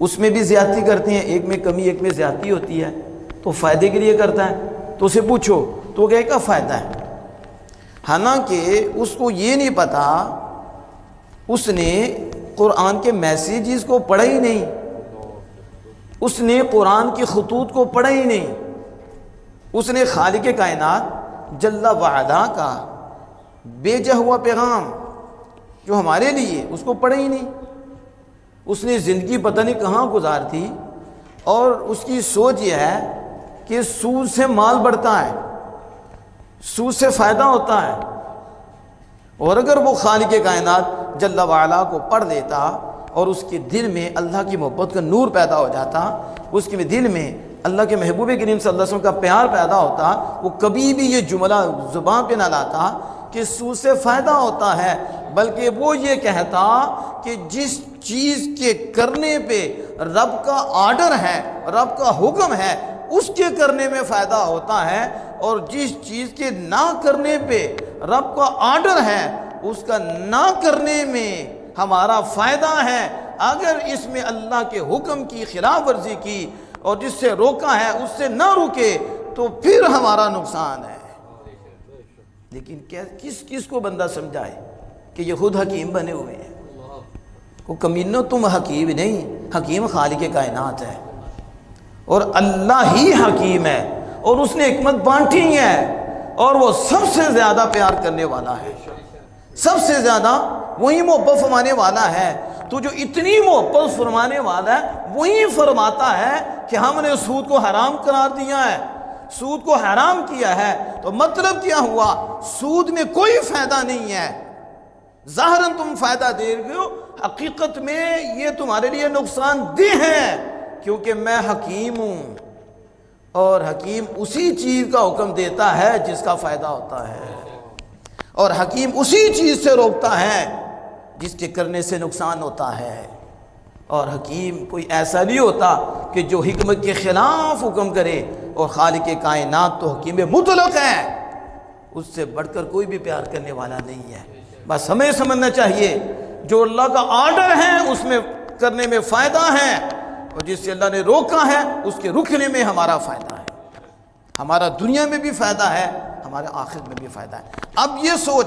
اس میں بھی زیادتی کرتے ہیں، ایک میں کمی ایک میں زیادتی ہوتی ہے، تو فائدے کے لیے کرتا ہے، تو اسے پوچھو تو وہ کہے گا فائدہ ہے، حالانکہ اس کو یہ نہیں پتا اس نے قرآن کے میسیجز کو پڑھا ہی نہیں، اس نے قرآن کی خطوط کو پڑھا ہی نہیں، اس نے خالق کائنات جل وعلا کا بھیجا ہوا پیغام جو ہمارے لیے اس کو پڑھا ہی نہیں۔ اس نے زندگی پتہ نہیں کہاں گزار دی، اور اس کی سوچ یہ ہے کہ سود سے مال بڑھتا ہے، سود سے فائدہ ہوتا ہے، اور اگر وہ خالق کائنات جل وعلا کو پڑھ لیتا اور اس کے دل میں اللہ کی محبت کا نور پیدا ہو جاتا، اس کے دل میں اللہ کے محبوب کریم صلی اللہ علیہ وسلم کا پیار پیدا ہوتا، وہ کبھی بھی یہ جملہ زبان پہ نہ لاتا کہ سود سے فائدہ ہوتا ہے، بلکہ وہ یہ کہتا کہ جس چیز کے کرنے پہ رب کا آرڈر ہے، رب کا حکم ہے، اس کے کرنے میں فائدہ ہوتا ہے، اور جس چیز کے نہ کرنے پہ رب کا آرڈر ہے اس کا نہ کرنے میں ہمارا فائدہ ہے۔ اگر اس میں اللہ کے حکم کی خلاف ورزی کی اور جس سے روکا ہے اس سے نہ رکے تو پھر ہمارا نقصان ہے۔ لیکن کس کو بندہ سمجھائے کہ یہ خود حکیم بنے ہوئے ہیں؟ کو کمینو تم حکیم نہیں، حکیم خالق کائنات ہے، اور اللہ ہی حکیم ہے، اور اس نے حکمت بانٹی ہے، اور وہ سب سے زیادہ پیار کرنے والا ہے، سب سے زیادہ وہی محبت فرمانے والا ہے۔ تو جو اتنی محبت فرمانے والا ہے وہی فرماتا ہے کہ ہم نے سود کو حرام قرار دیا ہے، سود کو حرام کیا ہے، تو مطلب کیا ہوا؟ سود میں کوئی فائدہ نہیں ہے، ظاہراً تم فائدہ دے رہے ہو، حقیقت میں یہ تمہارے لیے نقصان دہ ہے، کیونکہ میں حکیم ہوں، اور حکیم اسی چیز کا حکم دیتا ہے جس کا فائدہ ہوتا ہے، اور حکیم اسی چیز سے روکتا ہے جس کے کرنے سے نقصان ہوتا ہے، اور حکیم کوئی ایسا نہیں ہوتا کہ جو حکمت کے خلاف حکم کرے، اور خالق کائنات تو حکیم مطلق ہے، اس سے بڑھ کر کوئی بھی پیار کرنے والا نہیں ہے۔ بس ہمیں سمجھنا چاہیے جو اللہ کا آرڈر ہے اس میں کرنے میں فائدہ ہے، اور جس سے اللہ نے روکا ہے اس کے رکنے میں ہمارا فائدہ ہے، ہمارا دنیا میں بھی فائدہ ہے، ہمارے آخرت میں بھی فائدہ ہے۔ اب یہ سوچ